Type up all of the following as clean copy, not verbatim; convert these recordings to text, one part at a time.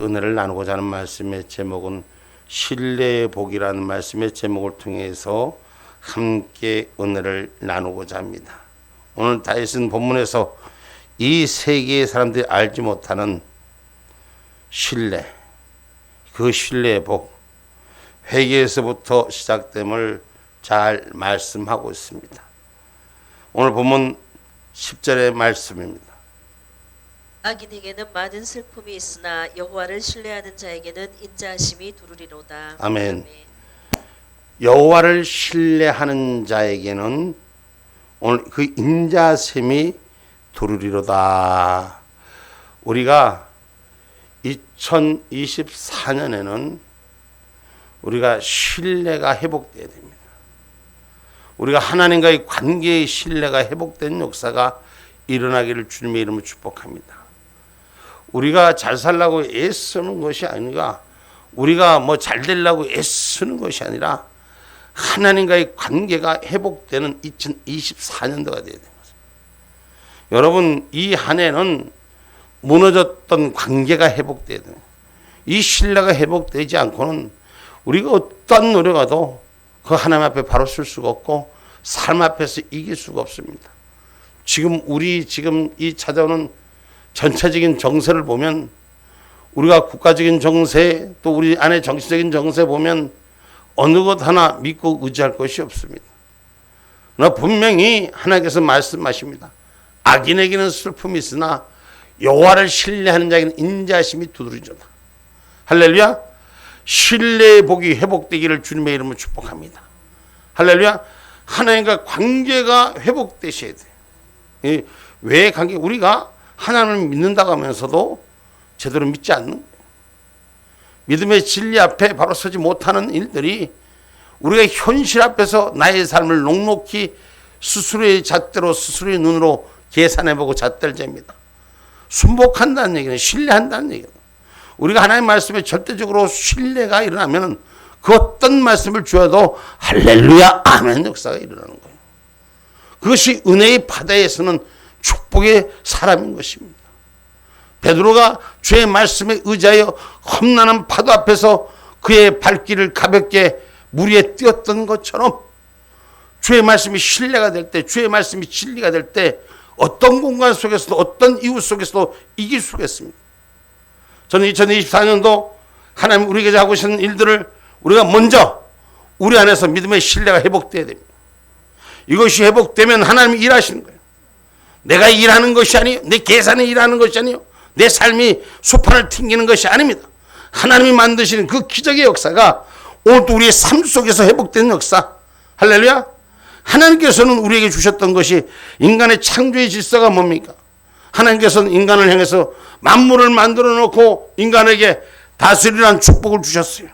은혜를 나누고자 하는 말씀의 제목은 신뢰의 복이라는 말씀의 제목을 통해서 함께 은혜를 나누고자 합니다. 오늘 다윗은 본문에서 이 세계의 사람들이 알지 못하는 신뢰, 그 신뢰의 복, 회개에서부터 시작됨을 잘 말씀하고 있습니다. 오늘 본문 10절의 말씀입니다. 악인에게는 많은 슬픔이 있으나 여호와를 신뢰하는 자에게는 인자하심이 두루리로다. 아멘. 여호와를 신뢰하는 자에게는 오늘 그 인자심이 두루리로다. 우리가 2024년에는 우리가 신뢰가 회복돼야 됩니다. 우리가 하나님과의 관계의 신뢰가 회복된 역사가 일어나기를 주님의 이름으로 축복합니다. 우리가 잘 살려고 애쓰는 것이 아니라, 우리가 뭐 잘 되려고 애쓰는 것이 아니라 하나님과의 관계가 회복되는 2024년도가 되어야 됩니다. 여러분, 이 한 해는 무너졌던 관계가 회복돼야 돼요. 이 신뢰가 회복되지 않고는 우리가 어떤 노력해도 그 하나님 앞에 바로 설 수가 없고 삶 앞에서 이길 수가 없습니다. 지금 이 찾아오는 전체적인 정세를 보면, 우리가 국가적인 정세, 또 우리 안에 정치적인 정세 보면 어느 것 하나 믿고 의지할 것이 없습니다. 그러나 분명히 하나님께서 말씀하십니다. 악인에게는 슬픔이 있으나 여호와를 신뢰하는 자에게는 인자하심이 두드러지다. 할렐루야. 신뢰의 복이 회복되기를 주님의 이름으로 축복합니다. 할렐루야. 하나님과 관계가 회복되셔야 돼요. 왜 관계? 우리가 하나님을 믿는다고 하면서도 제대로 믿지 않는 거예요. 믿음의 진리 앞에 바로 서지 못하는 일들이 우리가 현실 앞에서 나의 삶을 넉넉히 스스로의 잣대로, 스스로의 눈으로 계산해보고 잣대질입니다. 순복한다는 얘기는 신뢰한다는 얘기예요. 우리가 하나님 말씀에 절대적으로 신뢰가 일어나면 그 어떤 말씀을 주어도 할렐루야 아멘 역사가 일어나는 거예요. 그것이 은혜의 바다에서는 축복의 사람인 것입니다. 베드로가 주의 말씀에 의지하여 험난한 파도 앞에서 그의 발길을 가볍게 물 위에 띄었던 것처럼 주의 말씀이 신뢰가 될 때, 주의 말씀이 진리가 될 때 어떤 공간 속에서도, 어떤 이웃 속에서도 이길 수가 있습니다. 저는 2024년도 하나님 우리에게 하고 계신 일들을 우리가 먼저 우리 안에서 믿음의 신뢰가 회복돼야 됩니다. 이것이 회복되면 하나님이 일하시는 거예요. 내가 일하는 것이 아니에요. 내 계산이 일하는 것이 아니에요. 내 삶이 소판을 튕기는 것이 아닙니다. 하나님이 만드시는 그 기적의 역사가 오늘도 우리의 삶 속에서 회복되는 역사. 할렐루야. 하나님께서는 우리에게 주셨던 것이 인간의 창조의 질서가 뭡니까? 하나님께서는 인간을 향해서 만물을 만들어 놓고 인간에게 다스리라는 축복을 주셨어요.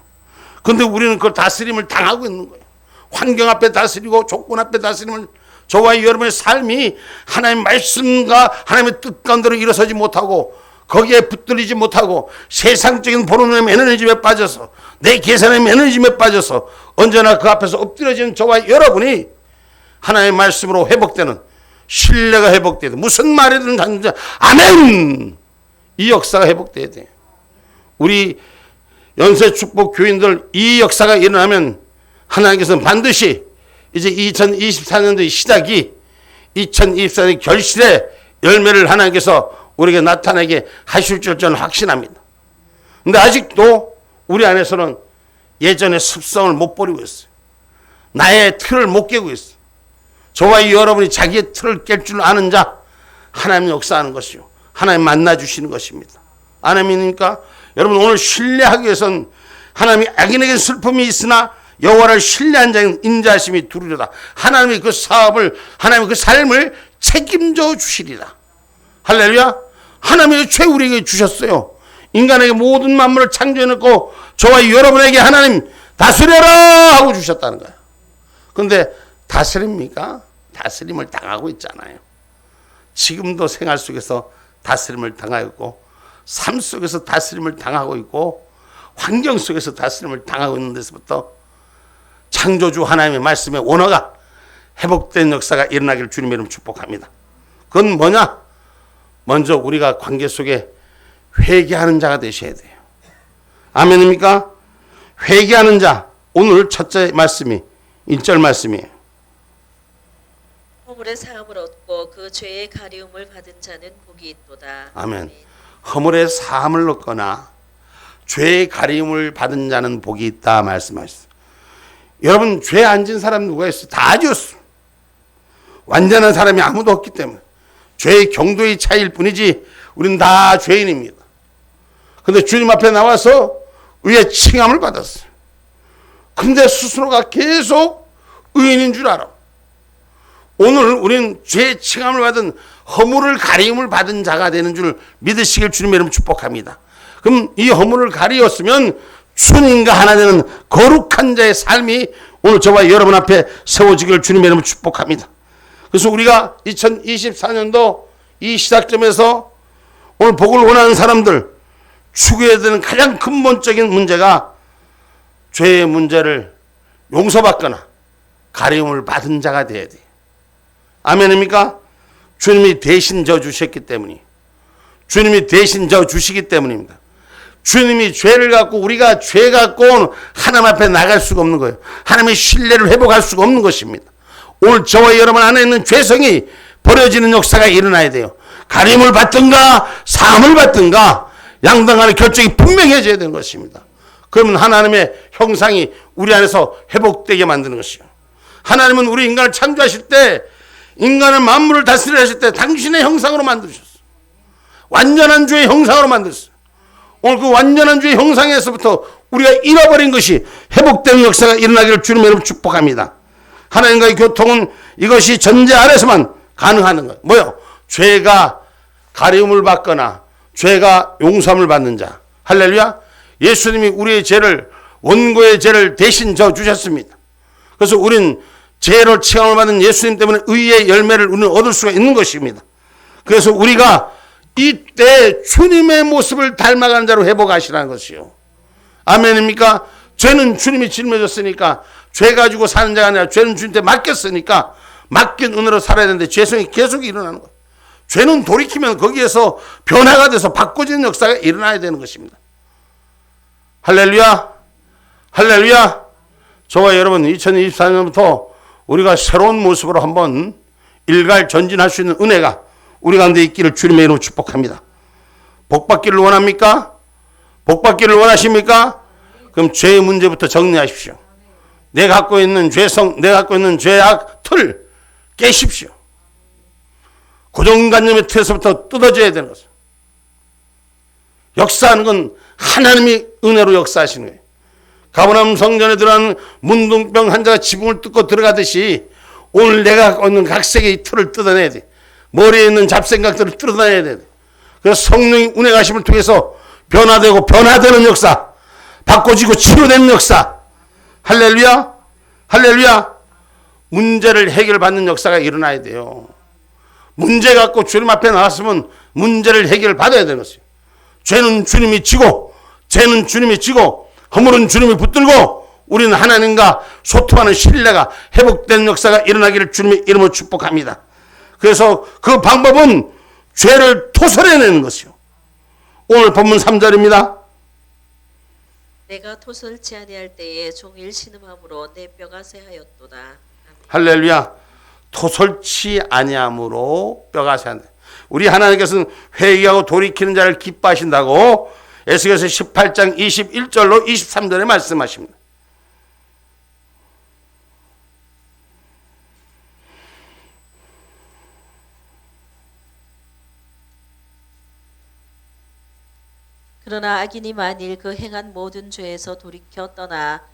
그런데 우리는 그걸 다스림을 당하고 있는 거예요. 환경 앞에 다스리고 조건 앞에 다스림을, 저와 여러분의 삶이 하나님의 말씀과 하나님의 뜻 가운데로 일어서지 못하고 거기에 붙들리지 못하고 세상적인 보는 매너리즘에 빠져서, 내 계산의 매너리즘에 빠져서 언제나 그 앞에서 엎드려지는 저와 여러분이 하나님의 말씀으로 회복되는 신뢰가 회복돼야 돼. 무슨 말이든 단자 아멘, 이 역사가 회복돼야 돼. 우리 연쇄축복 교인들 이 역사가 일어나면 하나님께서는 반드시 이제 2024년도의 시작이 2024년의 결실의 열매를 하나님께서 우리에게 나타나게 하실 줄 저는 확신합니다. 그런데 아직도 우리 안에서는 예전의 습성을 못 버리고 있어요. 나의 틀을 못 깨고 있어요. 저와 여러분이 자기의 틀을 깰 줄 아는 자, 하나님 역사하는 것이요, 하나님 만나주시는 것입니다. 안 믿으니까 여러분, 오늘 신뢰하기 위해서는 하나님이 악인에게 슬픔이 있으나 여호와를 신뢰한 자에게는 인자하심이 두루리로다. 하나님이 그 사업을, 하나님이 그 삶을 책임져 주시리라. 할렐루야. 하나님이 죄 우리에게 주셨어요. 인간에게 모든 만물을 창조해놓고 저와 여러분에게 하나님 다스려라 하고 주셨다는 거예요. 그런데 다스립니까? 다스림을 당하고 있잖아요. 지금도 생활 속에서 다스림을 당하고 있고, 삶 속에서 다스림을 당하고 있고, 환경 속에서 다스림을 당하고 있는 데서부터 창조주 하나님의 말씀의 원어가 회복된 역사가 일어나기를 주님의 이름으로 축복합니다. 그건 뭐냐? 먼저 우리가 관계 속에 회개하는 자가 되셔야 돼요. 아멘입니까? 회개하는 자, 오늘 첫째 말씀이 1절 말씀이에요. 허물의 사함을 얻고 그 죄의 가리움을 받은 자는 복이 있도다. 아멘. 허물의 사함을 얻거나 죄의 가리움을 받은 자는 복이 있다 말씀하셨어요. 여러분, 죄 안 진 사람 누가 있어요? 다 지었어. 완전한 사람이 아무도 없기 때문에 죄의 경도의 차이일 뿐이지 우리는 다 죄인입니다. 근데 주님 앞에 나와서 의의 칭함을 받았어요. 근데 스스로가 계속 의인인 줄 알아. 오늘 우리는 죄의 칭함을 받은 허물을 가리움을 받은 자가 되는 줄 믿으시길 주님의 이름으로 축복합니다. 그럼 이 허물을 가리었으면 주님과 하나 되는 거룩한 자의 삶이 오늘 저와 여러분 앞에 세워지기를 주님의 이름으로 축복합니다. 그래서 우리가 2024년도 이 시작점에서 오늘 복을 원하는 사람들 추구해야 되는 가장 근본적인 문제가 죄의 문제를 용서받거나 가리움을 받은 자가 돼야 돼요. 아멘입니까? 주님이 대신 져주셨기 때문이에요. 주님이 대신 져주시기 때문입니다. 주님이 죄를 갖고 우리가 죄 갖고 하나님 앞에 나갈 수가 없는 거예요. 하나님의 신뢰를 회복할 수가 없는 것입니다. 오늘 저와 여러분 안에 있는 죄성이 버려지는 역사가 일어나야 돼요. 가림을 받든가 사함을 받든가 양당간의 결정이 분명해져야 되는 것입니다. 그러면 하나님의 형상이 우리 안에서 회복되게 만드는 것이요. 하나님은 우리 인간을 창조하실 때 인간을 만물을 다스리려 하실 때 당신의 형상으로 만드셨어요. 완전한 주의 형상으로 만들었어요. 오늘 그 완전한 주의 형상에서부터 우리가 잃어버린 것이 회복되는 역사가 일어나기를 주님의 이름으로 축복합니다. 하나님과의 교통은 이것이 전제 아래서만 가능한 거예요. 뭐요? 죄가 가리움을 받거나 죄가 용서함을 받는 자. 할렐루야. 예수님이 우리의 죄를 원고의 죄를 대신 져 주셨습니다. 그래서 우린 죄를 체험을 받은 예수님 때문에 의의 열매를 우리는 얻을 수가 있는 것입니다. 그래서 우리가 이때 주님의 모습을 닮아가는 자로 회복하시라는 것이요. 아멘입니까? 죄는 주님이 짊어졌으니까 죄 가지고 사는 자가 아니라 죄는 주님한테 맡겼으니까 맡긴 은혜로 살아야 되는데 죄성이 계속 일어나는 거예요. 죄는 돌이키면 거기에서 변화가 돼서 바꿔지는 역사가 일어나야 되는 것입니다. 할렐루야. 할렐루야. 저와 여러분 2024년부터 우리가 새로운 모습으로 한번 일갈 전진할 수 있는 은혜가 우리 가운데 있기를 주님의 이름으로 축복합니다. 복받기를 원합니까? 복받기를 원하십니까? 그럼 죄의 문제부터 정리하십시오. 내가 갖고 있는 죄성, 내가 갖고 있는 죄악 틀 깨십시오. 고정관념의 틀에서부터 뜯어져야 되는 것입니다. 역사하는 건 하나님이 은혜로 역사하시는 거예요. 가버나움 성전에 들어간 문둥병 환자가 지붕을 뚫고 들어가듯이 오늘 내가 갖고 있는 각색의 틀을 뜯어내야 돼. 머리에 있는 잡생각들을 뜯어내야 돼. 그래서 성령의 은혜 가심을 통해서 변화되고 변화되는 역사, 바꿔지고 치료되는 역사. 할렐루야. 할렐루야. 문제를 해결받는 역사가 일어나야 돼요. 문제 갖고 주님 앞에 나왔으면 문제를 해결받아야 되는 것이에요. 죄는 주님이 지고 죄는 주님이 지고 허물은 주님이 붙들고 우리는 하나님과 소통하는 신뢰가 회복되는 역사가 일어나기를 주님의 이름으로 축복합니다. 그래서 그 방법은 죄를 토설해내는 것이요. 오늘 본문 3절입니다. 내가 토설치 아니할 때에 종일 신음함으로 내 뼈가 쇠하였도다. 할렐루야. 토설치 아니함으로 뼈가 쇠한다. 우리 하나님께서는 회개하고 돌이키는 자를 기뻐하신다고 에스겔서 18장 21절로 23절에 말씀하십니다. 그러나 악인이 만일 그 행한 모든 죄에서 돌이켜 떠나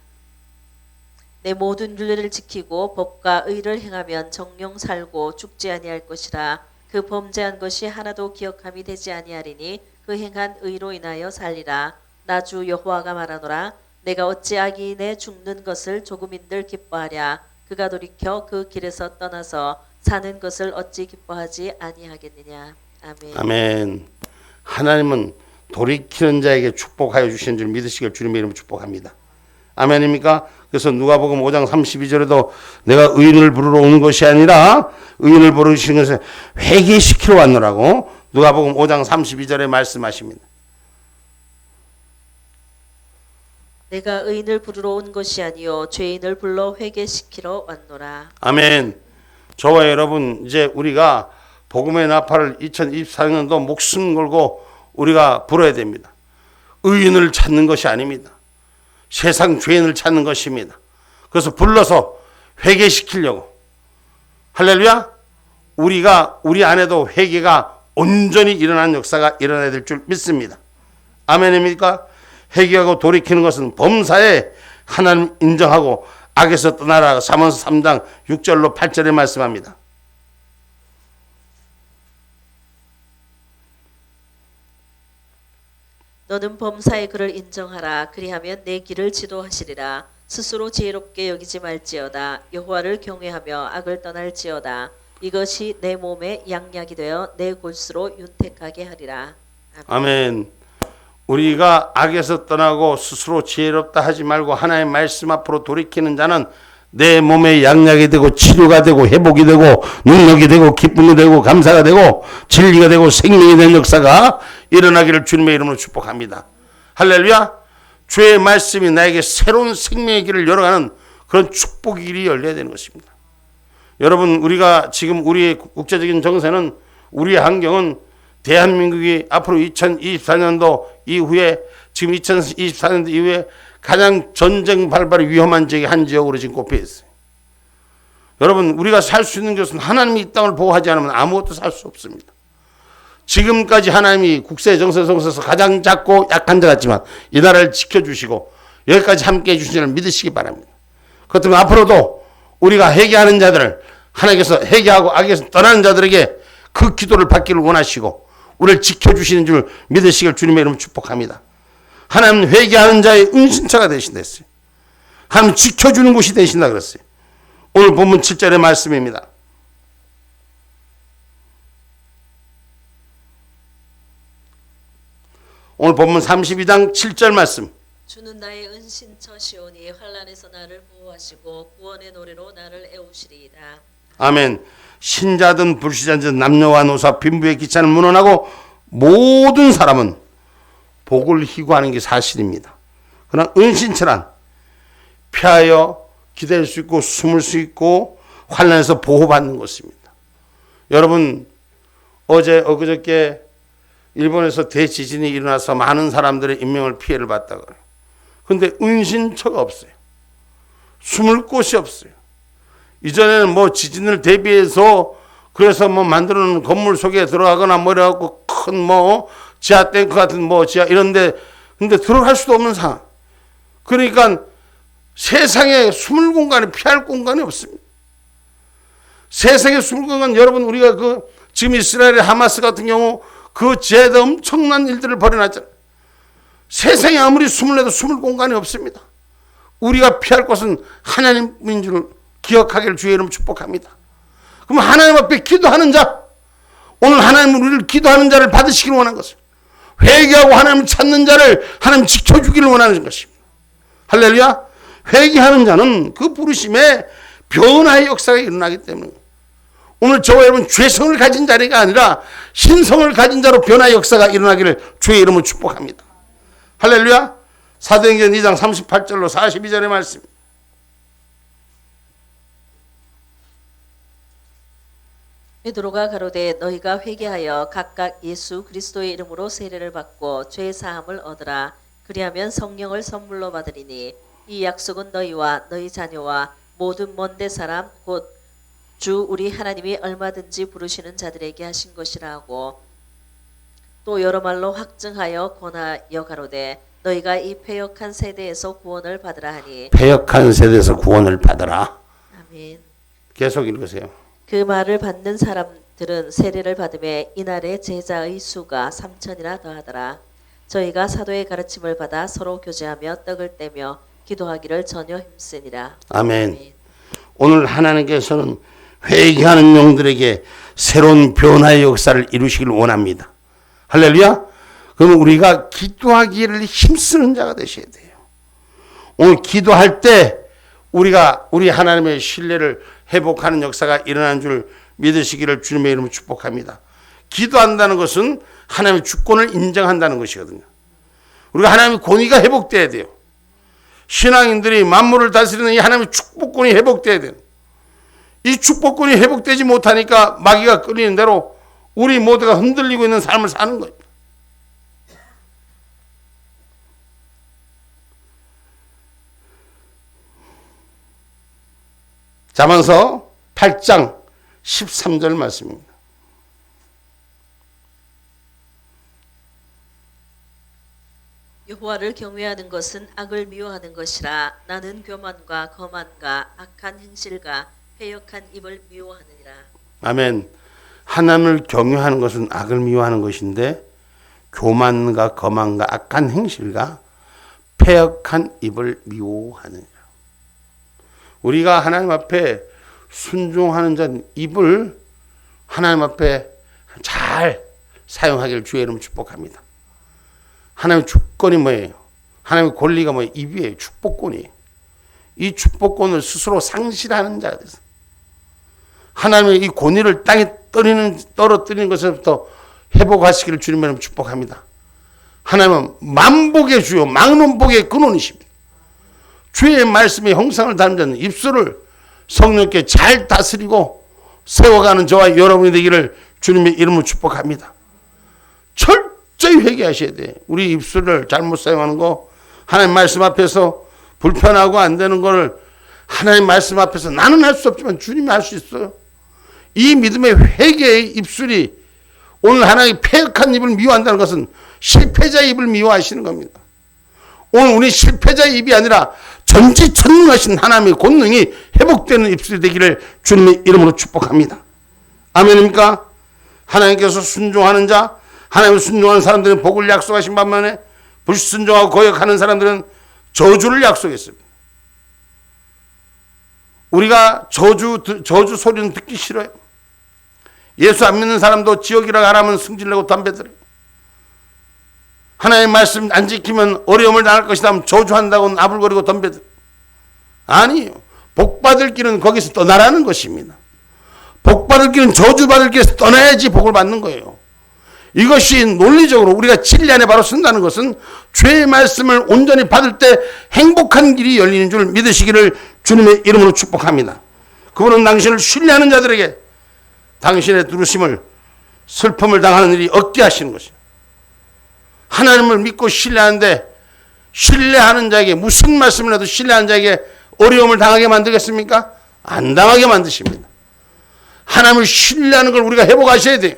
내 모든 윤례를 지키고 법과 의를 행하면 정령 살고 죽지 아니할 것이라. 그 범죄한 것이 하나도 기억함이 되지 아니하리니 그 행한 의로 인하여 살리라. 나 주 여호와가 말하노라. 내가 어찌 악인의 죽는 것을 조금인들 기뻐하랴. 그가 돌이켜 그 길에서 떠나서 사는 것을 어찌 기뻐하지 아니하겠느냐. 아멘. 아멘. 하나님은 돌이키는 자에게 축복하여 주신 줄 믿으시길 주님의 이름으로 축복합니다. 아멘입니까? 그래서 누가복음 5장 32절에도 내가 의인을 부르러 오는 것이 아니라 의인을 부르시는 것을 회개시키러 왔노라고 누가복음 5장 32절에 말씀하십니다. 내가 의인을 부르러 온 것이 아니요 죄인을 불러 회개시키러 왔노라. 아멘. 저와 여러분, 이제 우리가 복음의 나팔을 2024년도 목숨 걸고 우리가 불어야 됩니다. 의인을 찾는 것이 아닙니다. 세상 죄인을 찾는 것입니다. 그래서 불러서 회개시키려고. 할렐루야. 우리가 우리 안에도 회개가 온전히 일어나는 역사가 일어나야 될 줄 믿습니다. 아멘입니까? 회개하고 돌이키는 것은 범사에 하나님 인정하고 악에서 떠나라. 사모서 3장 6절로 8절에 말씀합니다. 너는 범사의 그를 인정하라. 그리하면 내 길을 지도하시리라. 스스로 지혜롭게 여기지 말지어다. 여호와를 경외하며 악을 떠날지어다. 이것이 내 몸에 양약이 되어 내 골수로 윤택하게 하리라. 아멘. 우리가 악에서 떠나고 스스로 지혜롭다 하지 말고 하나님의 말씀 앞으로 돌이키는 자는 내 몸에 양약이 되고 치료가 되고 회복이 되고 능력이 되고 기쁨이 되고 감사가 되고 진리가 되고 생명이 되는 역사가 일어나기를 주님의 이름으로 축복합니다. 할렐루야. 주의 말씀이 나에게 새로운 생명의 길을 열어가는 그런 축복의 길이 열려야 되는 것입니다. 여러분, 우리가 지금 우리의 국제적인 정세는, 우리의 환경은 대한민국이 앞으로 2024년도 이후에, 지금 2024년도 이후에 가장 전쟁 발발이 위험한 지역의 한 지역으로 지금 꼽혀 있어요. 여러분, 우리가 살 수 있는 것은 하나님이 이 땅을 보호하지 않으면 아무것도 살 수 없습니다. 지금까지 하나님이 국세 정세 속에서 가장 작고 약한 자 같지만 이 나라를 지켜주시고 여기까지 함께해 주신 줄 믿으시기 바랍니다. 그렇다면 앞으로도 우리가 회개하는 자들을 하나님께서 회개하고 악에서 떠나는 자들에게 그 기도를 받기를 원하시고 우리를 지켜주시는 줄 믿으시길 주님의 이름으로 축복합니다. 하나님 회개하는 자의 은신처가 되신다 했어요. 하나님 지켜주는 곳이 되신다 그랬어요. 오늘 본문 7절의 말씀입니다. 오늘 본문 32장 7절 말씀. 주는 나의 은신처시오니 환난에서 나를 보호하시고 구원의 노래로 나를 애우시리이다. 아멘. 신자든 불신자든 남녀와 노사 빈부의 기찬을 문언하고 모든 사람은 복을 희구하는 게 사실입니다. 그러나 은신처란 피하여 기댈 수 있고 숨을 수 있고 환난에서 보호받는 것입니다. 여러분, 엊그저께 일본에서 대지진이 일어나서 많은 사람들의 인명을 피해를 봤다 그래요. 그런데 은신처가 없어요. 숨을 곳이 없어요. 이전에는 뭐 지진을 대비해서 그래서 뭐 만들어 놓은 건물 속에 들어가거나 뭐 이래갖고 큰 뭐 지하 탱크 같은 뭐 지하 이런데 근데 들어갈 수도 없는 상황. 그러니까 세상에 숨을 공간이 피할 공간이 없습니다. 세상에 숨을 공간, 여러분 우리가 지금 이스라엘의 하마스 같은 경우 그 지하에다 엄청난 일들을 벌여놨잖아요. 세상에 아무리 숨을 내도 숨을 공간이 없습니다. 우리가 피할 곳은 하나님인 줄 기억하기를 주의 이름 축복합니다. 그럼 하나님 앞에 기도하는 자, 오늘 하나님 우리를 기도하는 자를 받으시기를 원하는 것을, 회개하고 하나님을 찾는 자를 하나님 지켜주기를 원하는 것입니다. 할렐루야. 회개하는 자는 그 부르심에 변화의 역사가 일어나기 때문에 오늘 저와 여러분 죄성을 가진 자리가 아니라 신성을 가진 자로 변화의 역사가 일어나기를 주의 이름으로 축복합니다. 할렐루야. 사도행전 2장 38절로 42절의 말씀. 베드로가 가로되 너희가 회개하여 각각 예수 그리스도의 이름으로 세례를 받고 죄 사함을 얻으라. 그리하면 성령을 선물로 받으리니 이 약속은 너희와 너희 자녀와 모든 먼데 사람 곧 주 우리 하나님이 얼마든지 부르시는 자들에게 하신 것이라 하고 또 여러 말로 확증하여 권하여 가로되 너희가 이 패역한 세대에서 구원을 받으라 하니. 패역한 세대에서 구원을 받으라. 아멘. 계속 읽으세요. 그 말을 받는 사람들은 세례를 받음에 이날에 제자의 수가 3,000이나 더하더라. 저희가 사도의 가르침을 받아 서로 교제하며 떡을 떼며 기도하기를 전혀 힘쓰니라. 아멘. 아멘. 오늘 하나님께서는 회개하는 영들에게 새로운 변화의 역사를 이루시길 원합니다. 할렐루야. 그럼 우리가 기도하기를 힘쓰는 자가 되셔야 돼요. 오늘 기도할 때 우리가 우리 하나님의 신뢰를 회복하는 역사가 일어나는 줄 믿으시기를 주님의 이름으로 축복합니다. 기도한다는 것은 하나님의 주권을 인정한다는 것이거든요. 우리가 하나님의 권위가 회복돼야 돼요. 신앙인들이 만물을 다스리는 이 하나님의 축복권이 회복돼야 돼요. 이 축복권이 회복되지 못하니까 마귀가 끌리는 대로 우리 모두가 흔들리고 있는 삶을 사는 거예요. 잠언서 8장 13절 말씀입니다. 여호와를 경외하는 것은 악을 미워하는 것이라. 나는 교만과 거만과 악한 행실과 패역한 입을 미워하느니라. 아멘. 하나님을 경외하는 것은 악을 미워하는 것인데 교만과 거만과 악한 행실과 패역한 입을 미워하느니라. 우리가 하나님 앞에 순종하는 자 입을 하나님 앞에 잘 사용하기를 주의 이름으로 축복합니다. 하나님의 주권이 뭐예요? 하나님의 권리가 뭐예요? 입이에요. 축복권이에요. 이 축복권을 스스로 상실하는 자가 돼서 하나님의 이 권위를 땅에 떨어뜨리는 것에서부터 회복하시기를 주님의 이름으로 축복합니다. 하나님은 만복의 주요 만원복의 근원이십니다. 주의 말씀의 형상을 닮은 자는 입술을 성령께 잘 다스리고 세워가는 저와 여러분이 되기를 주님의 이름으로 축복합니다. 철저히 회개하셔야 돼. 우리 입술을 잘못 사용하는 거, 하나님 말씀 앞에서 불편하고 안 되는 거를 하나님 말씀 앞에서 나는 할 수 없지만 주님이 할 수 있어요. 이 믿음의 회개의 입술이 오늘 하나님의 패역한 입을 미워한다는 것은 실패자의 입을 미워하시는 겁니다. 오늘 우리 실패자의 입이 아니라 전지전능하신 하나님의 권능이 회복되는 입술이 되기를 주님의 이름으로 축복합니다. 아멘입니까? 하나님께서 순종하는 자, 하나님을 순종하는 사람들은 복을 약속하신 반면에 불순종하고 거역하는 사람들은 저주를 약속했습니다. 우리가 저주 소리는 듣기 싫어요. 예수 안 믿는 사람도 지옥이라고 안 하면 승질내고 담배 들어요. 하나님의 말씀 안 지키면 어려움을 당할 것이다 하면 저주한다고 나불거리고 덤벼들어요. 아니요. 복받을 길은 거기서 떠나라는 것입니다. 복받을 길은 저주받을 길에서 떠나야지 복을 받는 거예요. 이것이 논리적으로 우리가 진리 안에 바로 쓴다는 것은 죄의 말씀을 온전히 받을 때 행복한 길이 열리는 줄 믿으시기를 주님의 이름으로 축복합니다. 그분은 당신을 신뢰하는 자들에게 당신의 두루심을 슬픔을 당하는 일이 없게 하시는 것이에요. 하나님을 믿고 신뢰하는데 신뢰하는 자에게 무슨 말씀을 해도 신뢰하는 자에게 어려움을 당하게 만들겠습니까? 안 당하게 만드십니다. 하나님을 신뢰하는 걸 우리가 회복하셔야 돼요.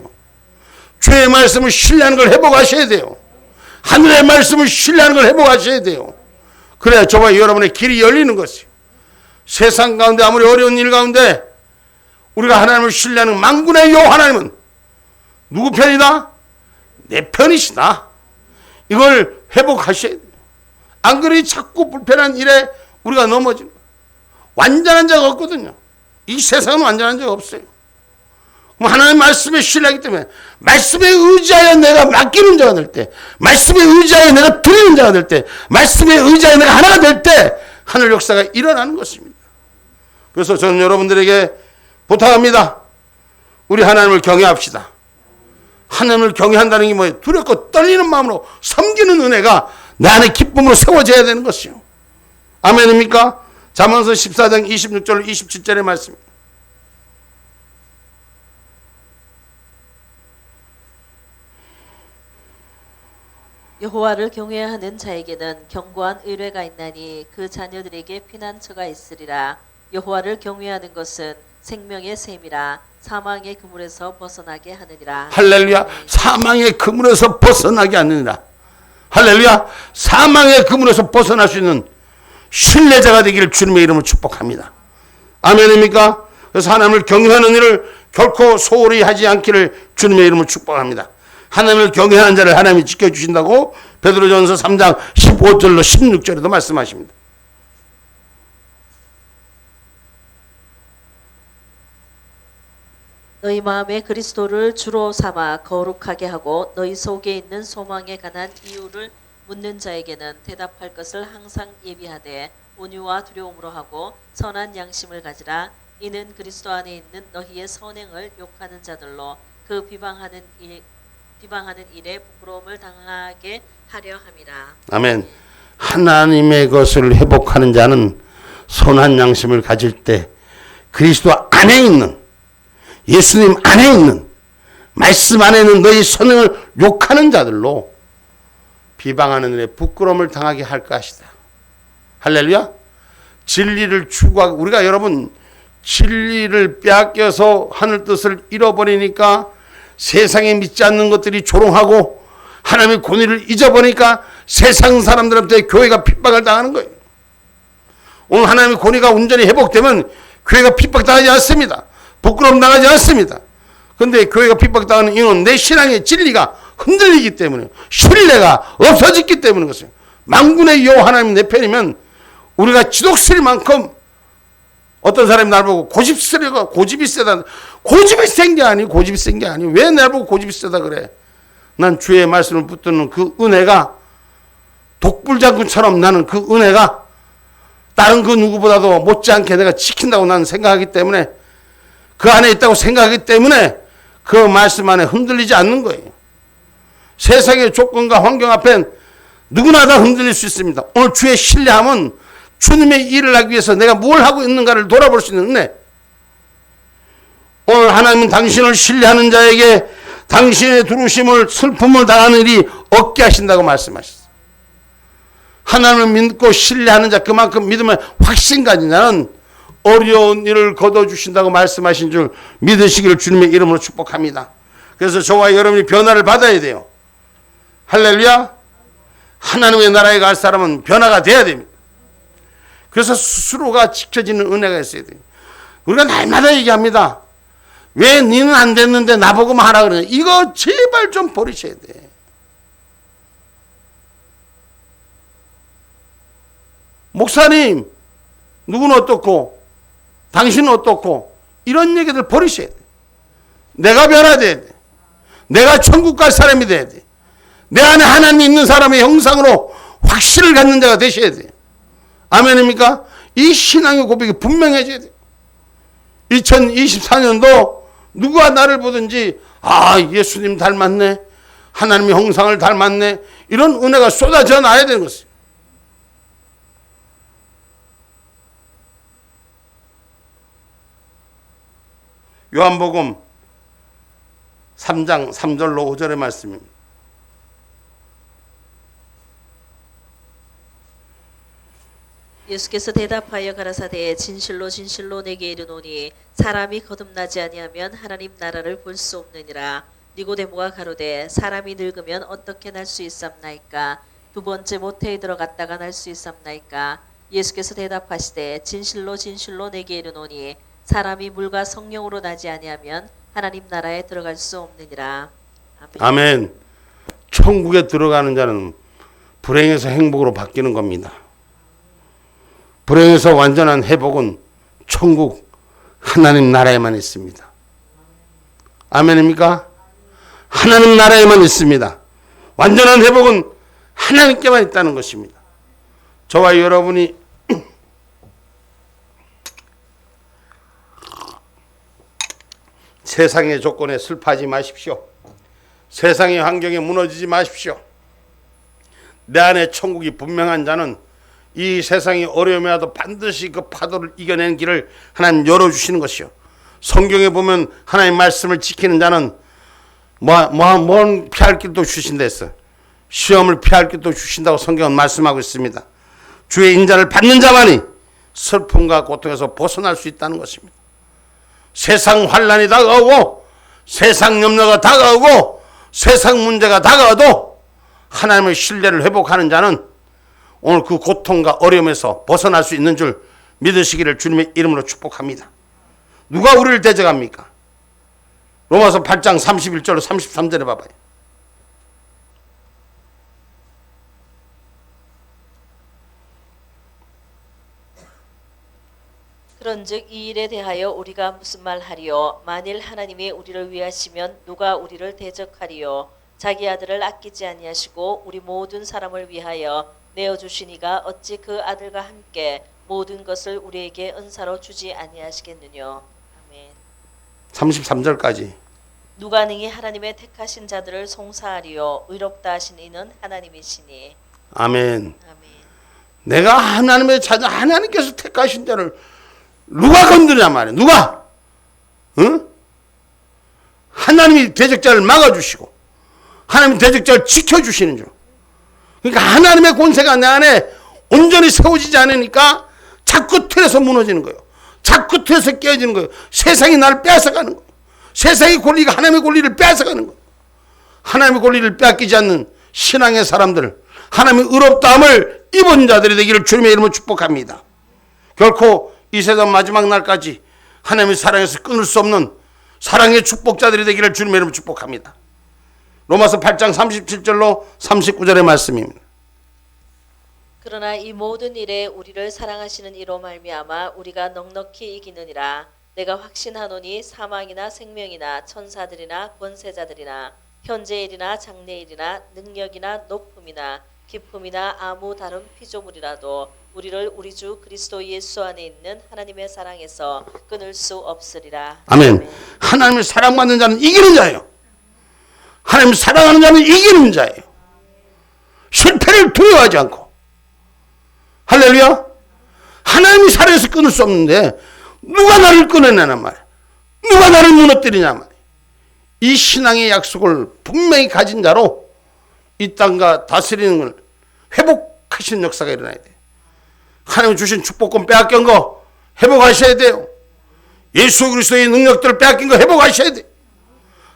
주의 말씀을 신뢰하는 걸 회복하셔야 돼요. 하늘의 말씀을 신뢰하는 걸 회복하셔야 돼요. 그래야 저와 여러분의 길이 열리는 것이에요. 세상 가운데 아무리 어려운 일 가운데 우리가 하나님을 신뢰하는 만군의 여호와 하나님은 누구 편이다? 내 편이시다. 이걸 회복하셔야 돼요. 안 그러니 자꾸 불편한 일에 우리가 넘어지는 거예요. 완전한 자가 없거든요. 이 세상은 완전한 자가 없어요. 그럼 하나님의 말씀에 신뢰하기 때문에 말씀에 의지하여 내가 맡기는 자가 될 때, 말씀에 의지하여 내가 드리는 자가 될 때, 말씀에 의지하여 내가 하나가 될 때 하늘 역사가 일어나는 것입니다. 그래서 저는 여러분들에게 부탁합니다. 우리 하나님을 경외합시다. 하나님을 경외한다는 게 뭐예요? 두렵고 떨리는 마음으로 섬기는 은혜가 내 안에 기쁨으로 세워져야 되는 것이요. 아멘입니까? 잠언서 14장 26절 27절의 말씀입니다. 여호와를 경외하는 자에게는 견고한 의뢰가 있나니 그 자녀들에게 피난처가 있으리라. 여호와를 경외하는 것은 생명의 샘이라. 사망의 그물에서 벗어나게 하느니라. 할렐루야. 사망의 그물에서 벗어나게 하느니라. 할렐루야. 사망의 그물에서 벗어날 수 있는 신뢰자가 되기를 주님의 이름으로 축복합니다. 아멘입니까? 그래서 하나님을 경외하는 일을 결코 소홀히 하지 않기를 주님의 이름으로 축복합니다. 하나님을 경외하는 자를 하나님이 지켜주신다고 베드로전서 3장 15절로 16절에도 말씀하십니다. 너희 마음에 그리스도를 주로 삼아 거룩하게 하고 너희 속에 있는 소망에 관한 이유를 묻는 자에게는 대답할 것을 항상 예비하되 온유와 두려움으로 하고 선한 양심을 가지라. 이는 그리스도 안에 있는 너희의 선행을 욕하는 자들로 그 비방하는 일에 부끄러움을 당하게 하려 함이라. 아멘. 하나님의 것을 회복하는 자는 선한 양심을 가질 때 그리스도 안에 있는, 예수님 안에 있는, 말씀 안에 있는 너희 선행을 욕하는 자들로 비방하는 일에 부끄러움을 당하게 할 것이다. 할렐루야. 진리를 추구하고, 우리가 여러분 진리를 빼앗겨서 하늘 뜻을 잃어버리니까 세상에 믿지 않는 것들이 조롱하고 하나님의 권위를 잊어버리니까 세상 사람들한테 교회가 핍박을 당하는 거예요. 오늘 하나님의 권위가 온전히 회복되면 교회가 핍박당하지 않습니다. 부끄러움 당하지 않습니다. 그런데 교회가 핍박당하는 이유는 내 신앙의 진리가 흔들리기 때문에, 신뢰가 없어졌기 때문인 것이에요. 만군의 여호와 하나님 내 편이면 우리가 지독스릴 만큼, 어떤 사람이 날 보고 고집스레가, 고집이 세다. 고집이 센 게 아니, 고집이 센 게 아니. 왜 날 보고 고집이 세다 그래? 난 주의 말씀을 붙드는 그 은혜가 독불장군처럼, 나는 그 은혜가 다른 그 누구보다도 못지않게 내가 지킨다고 나는 생각하기 때문에, 그 안에 있다고 생각하기 때문에 그 말씀 안에 흔들리지 않는 거예요. 세상의 조건과 환경 앞엔 누구나 다 흔들릴 수 있습니다. 오늘 주의 신뢰함은 주님의 일을 하기 위해서 내가 뭘 하고 있는가를 돌아볼 수 있는 은혜. 오늘 하나님은 당신을 신뢰하는 자에게 당신의 두루심을, 슬픔을 당하는 일이 없게 하신다고 말씀하셨어요. 하나님을 믿고 신뢰하는 자, 그만큼 믿음의 확신 가진 자는 어려운 일을 거둬주신다고 말씀하신 줄 믿으시기를 주님의 이름으로 축복합니다. 그래서 저와 여러분이 변화를 받아야 돼요. 할렐루야. 하나님의 나라에 갈 사람은 변화가 돼야 됩니다. 그래서 스스로가 지켜지는 은혜가 있어야 돼요. 우리가 날마다 얘기합니다. 왜 니는 안 됐는데 나보고만 하라 그러냐. 이거 제발 좀 버리셔야 돼. 목사님, 누구는 어떻고 당신은 어떻고, 이런 얘기들 버리셔야 돼. 내가 변화돼야 돼. 내가 천국 갈 사람이 돼야 돼. 내 안에 하나님 있는 사람의 형상으로 확신을 갖는 자가 되셔야 돼. 아멘입니까? 이 신앙의 고백이 분명해져야 돼. 2024년도 누가 나를 보든지, 아, 예수님 닮았네, 하나님의 형상을 닮았네, 이런 은혜가 쏟아져 나야 되는 것이에요. 요한복음 3장 3절로 5절의 말씀입니다. 예수께서 대답하여 가라사대 진실로 진실로 내게 이르노니 사람이 거듭나지 아니하면 하나님 나라를 볼 수 없느니라. 니고데모가 가로되 사람이 늙으면 어떻게 날 수 있삼나이까? 두 번째 모태에 들어갔다가 날 수 있삼나이까? 예수께서 대답하시되 진실로 진실로 내게 이르노니 사람이 물과 성령으로 나지 아니하면 하나님 나라에 들어갈 수 없느니라. 아멘. 아멘. 천국에 들어가는 자는 불행에서 행복으로 바뀌는 겁니다. 불행에서 완전한 회복은 천국 하나님 나라에만 있습니다. 아멘입니까? 하나님 나라에만 있습니다. 완전한 회복은 하나님께만 있다는 것입니다. 저와 여러분이 세상의 조건에 슬퍼하지 마십시오. 세상의 환경에 무너지지 마십시오. 내 안에 천국이 분명한 자는 이 세상이 어려움에 와도 반드시 그 파도를 이겨내는 길을 하나님 열어주시는 것이요. 성경에 보면 하나님 말씀을 지키는 자는 뭔 피할 길도 주신다 했어요. 시험을 피할 길도 주신다고 성경은 말씀하고 있습니다. 주의 인자를 받는 자만이 슬픔과 고통에서 벗어날 수 있다는 것입니다. 세상 환난이 다가오고 세상 염려가 다가오고 세상 문제가 다가와도 하나님의 신뢰를 회복하는 자는 오늘 그 고통과 어려움에서 벗어날 수 있는 줄 믿으시기를 주님의 이름으로 축복합니다. 누가 우리를 대적합니까? 로마서 8장 31절로 33절에 봐봐요. 그런즉 이 일에 대하여 우리가 무슨 말하리요? 만일 하나님이 우리를 위하시면 누가 우리를 대적하리요? 자기 아들을 아끼지 아니하시고 우리 모든 사람을 위하여 내어주시니가 어찌 그 아들과 함께 모든 것을 우리에게 은사로 주지 아니하시겠느냐. 아멘. 33절까지. 누가 능히 하나님의 택하신 자들을 송사하리요? 의롭다 하신 이는 하나님이시니. 아멘. 아멘. 내가 하나님의 자녀, 하나님께서 택하신 자를 누가 건드냐 말이야. 누가? 응? 하나님이 대적자를 막아주시고 하나님이 대적자를 지켜주시는 줄. 그러니까 하나님의 권세가 내 안에 온전히 세워지지 않으니까 자꾸 틀에서 무너지는 거예요. 자꾸 틀에서 깨어지는 거예요. 세상이 나를 빼앗아가는 거예요. 세상의 권리가 하나님의 권리를 빼앗아가는 거예요. 하나님의 권리를 빼앗기지 않는 신앙의 사람들, 하나님의 의롭다함을 입은 자들이 되기를 주님의 이름으로 축복합니다. 결코 이 세상 마지막 날까지 하나님의 사랑에서 끊을 수 없는 사랑의 축복자들이 되기를 주님의 이름으로 축복합니다. 로마서 8장 37절로 39절의 말씀입니다. 그러나 이 모든 일에 우리를 사랑하시는 이로 말미암아 우리가 넉넉히 이기느니라. 내가 확신하노니 사망이나 생명이나 천사들이나 권세자들이나 현재일이나 장래일이나 능력이나 높음이나 기쁨이나 아무 다른 피조물이라도 우리를 우리 주 그리스도 예수 안에 있는 하나님의 사랑에서 끊을 수 없으리라. 아멘. 하나님을 사랑받는 자는 이기는 자예요. 하나님을 사랑하는 자는 이기는 자예요. 실패를 두려워하지 않고. 할렐루야. 하나님이 사랑에서 끊을 수 없는데 누가 나를 끊어내냔 말이야. 누가 나를 무너뜨리냐 말이야. 이 신앙의 약속을 분명히 가진 자로 이 땅과 다스리는 걸 회복하시는 역사가 일어나야 돼요. 하나님 주신 축복권 빼앗긴 거 회복하셔야 돼요. 예수 그리스도의 능력들을 빼앗긴 거 회복하셔야 돼요.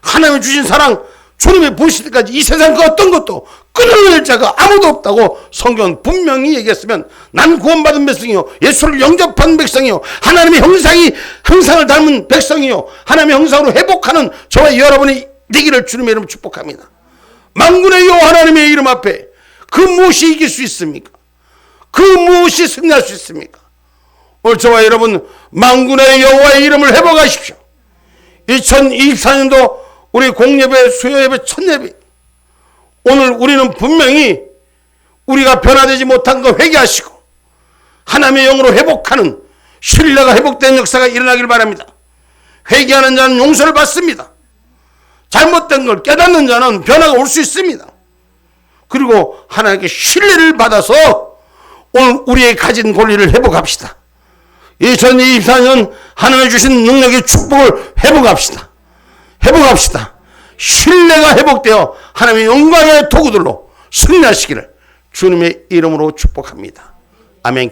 하나님 주신 사랑 주님이 보실 때까지 이 세상 그 어떤 것도 끊어낼 자가 아무도 없다고 성경은 분명히 얘기했으면 난 구원받은 백성이요 예수를 영접한 백성이요 하나님의 형상을 닮은 백성이요 하나님의 형상으로 회복하는 저와 여러분이 되기를 주님의 이름으로 축복합니다. 만군의 여호와 하나님의 이름 앞에 그 무엇이 이길 수 있습니까? 그 무엇이 승리할 수 있습니까? 오늘 저와 여러분 만군의 여호와의 이름을 회복하십시오. 2024년도 우리 공예배, 수요예배, 첫예배 오늘 우리는 분명히 우리가 변화되지 못한 거 회개하시고 하나님의 영으로 회복하는 신뢰가 회복된 역사가 일어나길 바랍니다. 회개하는 자는 용서를 받습니다. 잘못된 걸 깨닫는 자는 변화가 올 수 있습니다. 그리고 하나님께 신뢰를 받아서 오늘 우리의 가진 권리를 회복합시다. 2024년 하나님이 주신 능력의 축복을 회복합시다. 회복합시다. 신뢰가 회복되어 하나님의 영광의 도구들로 승리하시기를 주님의 이름으로 축복합니다. 아멘.